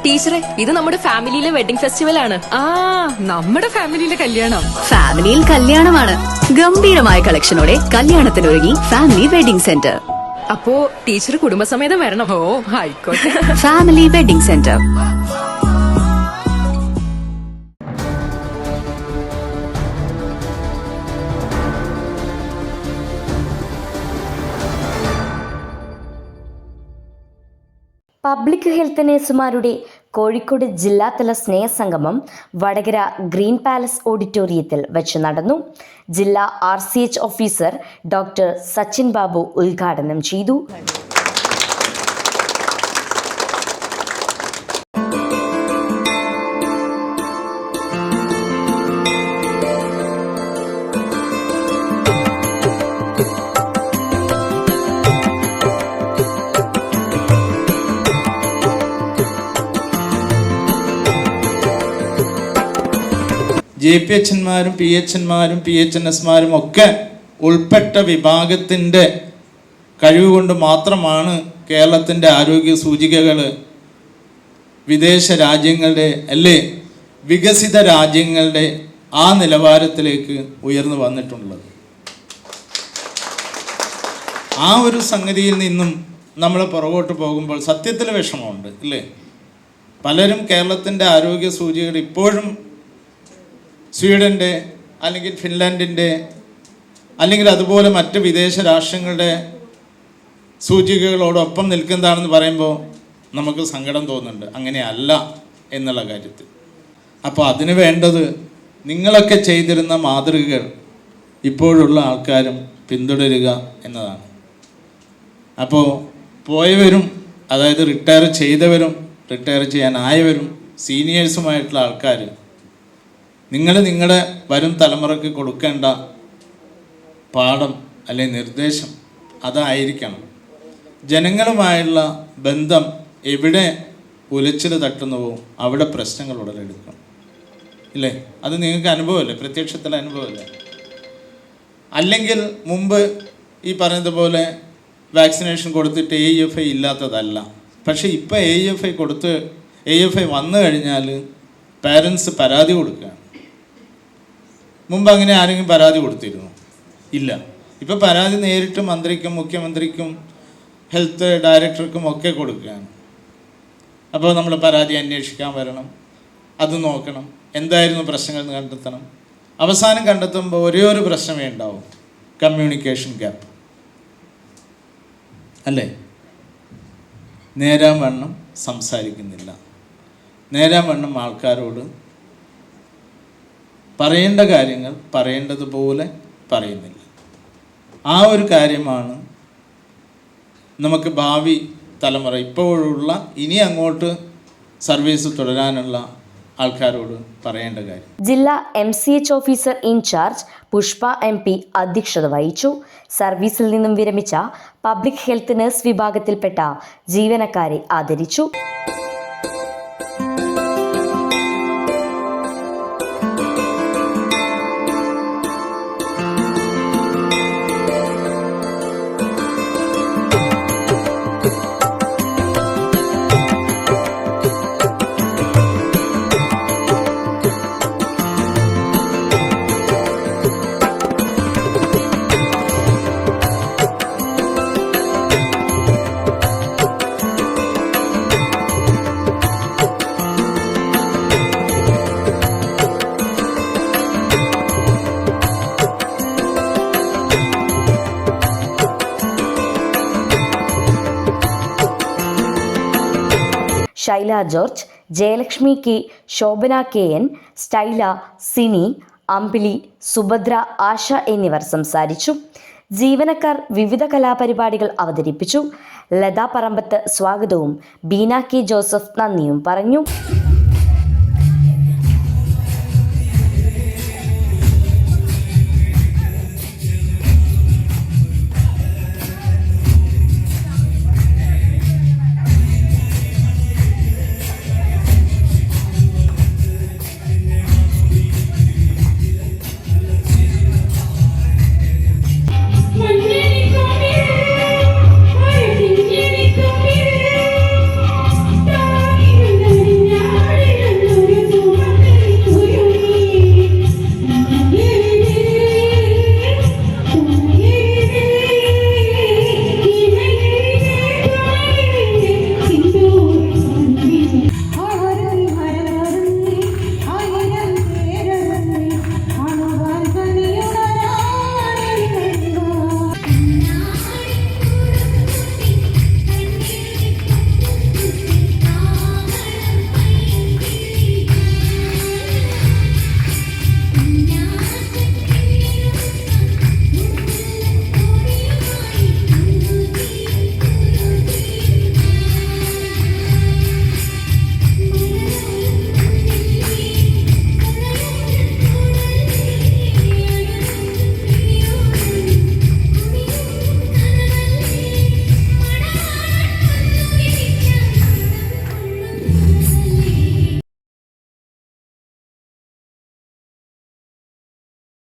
ടീച്ചറെ, ഇത് നമ്മുടെ ഫാമിലിയിലെ വെഡിങ് ഫെസ്റ്റിവൽ ആണ്. നമ്മുടെ ഫാമിലിയിലെ കല്യാണം. ഫാമിലിയിൽ കല്യാണമാണ്. ഗംഭീരമായ കളക്ഷനോടെ കല്യാണത്തിനൊരുങ്ങി ഫാമിലി വെഡിംഗ് സെന്റർ. അപ്പോ ടീച്ചർ കുടുംബസമേതം വരണം. ഓ ആയിക്കോട്ടെ. Family wedding centre. Public health നഴ്സുമാരുടെ കോഴിക്കോട് ജില്ലാതല സ്നേഹസംഗമം വടകര ഗ്രീൻ പാലസ് ഓഡിറ്റോറിയത്തിൽ വെച്ച് നടന്നു. ജില്ലാ RCH officer doctor Sachin Babu ഉദ്ഘാടനം ചെയ്തു. JPHന്മാരും PHന്മാരും PHNSമാരും ഒക്കെ ഉൾപ്പെട്ട വിഭാഗത്തിൻ്റെ കഴിവുകൊണ്ട് മാത്രമാണ് കേരളത്തിൻ്റെ ആരോഗ്യ സൂചികകൾ വിദേശ രാജ്യങ്ങളുടെ വികസിത രാജ്യങ്ങളുടെ ആ നിലവാരത്തിലേക്ക് ഉയർന്നു വന്നിട്ടുള്ളത്. ആ ഒരു സംഗതിയിൽ നിന്നും നമ്മൾ പുറകോട്ട് പോകുമ്പോൾ സത്യത്തിൽ വിഷമമുണ്ട് അല്ലേ? പലരും കേരളത്തിൻ്റെ ആരോഗ്യ സൂചികകൾ ഇപ്പോഴും സ്വീഡൻ്റെ അല്ലെങ്കിൽ ഫിൻലാൻഡിൻ്റെ അല്ലെങ്കിൽ അതുപോലെ മറ്റ് വിദേശ രാഷ്ട്രങ്ങളുടെ സൂചികകളോടൊപ്പം നിൽക്കുന്നതാണെന്ന് പറയുമ്പോൾ നമുക്ക് സങ്കടം തോന്നുന്നുണ്ട്. അങ്ങനെയല്ല എന്നുള്ള കാര്യത്തിൽ. അപ്പോൾ അതിന് വേണ്ടത് നിങ്ങളൊക്കെ ചെയ്തിരുന്ന മാതൃകകൾ ഇപ്പോഴുള്ള ആൾക്കാരും പിന്തുടരുക എന്നതാണ്. അപ്പോൾ പോയവരും, അതായത് റിട്ടയർ ചെയ്തവരും റിട്ടയർ ചെയ്യാനായവരും സീനിയേഴ്സുമായിട്ടുള്ള ആൾക്കാർ, നിങ്ങൾ നിങ്ങളുടെ വരും തലമുറയ്ക്ക് കൊടുക്കേണ്ട പാഠം അല്ലെങ്കിൽ നിർദ്ദേശം അതായിരിക്കണം. ജനങ്ങളുമായുള്ള ബന്ധം എവിടെ ഉലച്ചിൽ തട്ടുന്നുവോ അവിടെ പ്രശ്നങ്ങൾ ഉടലെടുക്കും ഇല്ലേ? അത് നിങ്ങൾക്ക് അനുഭവമല്ലേ? പ്രത്യക്ഷത്തിലെ അനുഭവമല്ലേ? അല്ലെങ്കിൽ മുമ്പ് ഈ പറഞ്ഞതുപോലെ വാക്സിനേഷൻ കൊടുത്തിട്ട് AFI ഇല്ലാത്തതല്ല. പക്ഷേ ഇപ്പോൾ AFI വന്നു കഴിഞ്ഞാൽ പാരൻസ് പരാതി കൊടുക്കുകയാണ്. മുമ്പ് അങ്ങനെ ആരെങ്കിലും പരാതി കൊടുത്തിരുന്നു? ഇല്ല. ഇപ്പോൾ പരാതി നേരിട്ട് മന്ത്രിക്കും മുഖ്യമന്ത്രിക്കും ഹെൽത്ത് ഡയറക്ടർക്കും ഒക്കെ കൊടുക്കുകയാണ്. അപ്പോൾ നമ്മൾ പരാതി അന്വേഷിക്കാൻ വരണം, അത് നോക്കണം, എന്തായിരുന്നു പ്രശ്നങ്ങൾ കണ്ടെത്തണം. അവസാനം കണ്ടെത്തുമ്പോൾ ഒരേ ഒരു പ്രശ്നമേ ഉണ്ടാവും, കമ്മ്യൂണിക്കേഷൻ ഗ്യാപ്പ് അല്ലേ? നേരാൻ വണ്ണം സംസാരിക്കുന്നില്ല, നേരാൻ വണ്ണം ആൾക്കാരോട് പറയേണ്ട കാര്യങ്ങൾ പറയേണ്ടതുപോലെ പറയുന്നില്ല. ആ ഒരു കാര്യമാണ് നമുക്ക് ഭാവി തലമുറ, ഇപ്പോഴുള്ള ഇനി അങ്ങോട്ട് സർവീസ് തുടരാനുള്ള ആൾക്കാരോട് പറയേണ്ട കാര്യം. ജില്ലാ MCH officer in charge Pushpa MP അധ്യക്ഷത വഹിച്ചു. സർവീസിൽ നിന്നും വിരമിച്ച പബ്ലിക് ഹെൽത്ത് നഴ്സ് വിഭാഗത്തിൽപ്പെട്ട ജീവനക്കാരെ ആദരിച്ചു. Shaila George, Jayalakshmi K, Shobhana KN, Stella, Sini, Ambili, Subhadra, Asha എന്നിവർ സംസാരിച്ചു. ജീവനക്കാർ വിവിധ കലാപരിപാടികൾ അവതരിപ്പിച്ചു. ലതാ പറമ്പത്ത് സ്വാഗതവും ബീന K ജോസഫ് നന്ദിയും പറഞ്ഞു.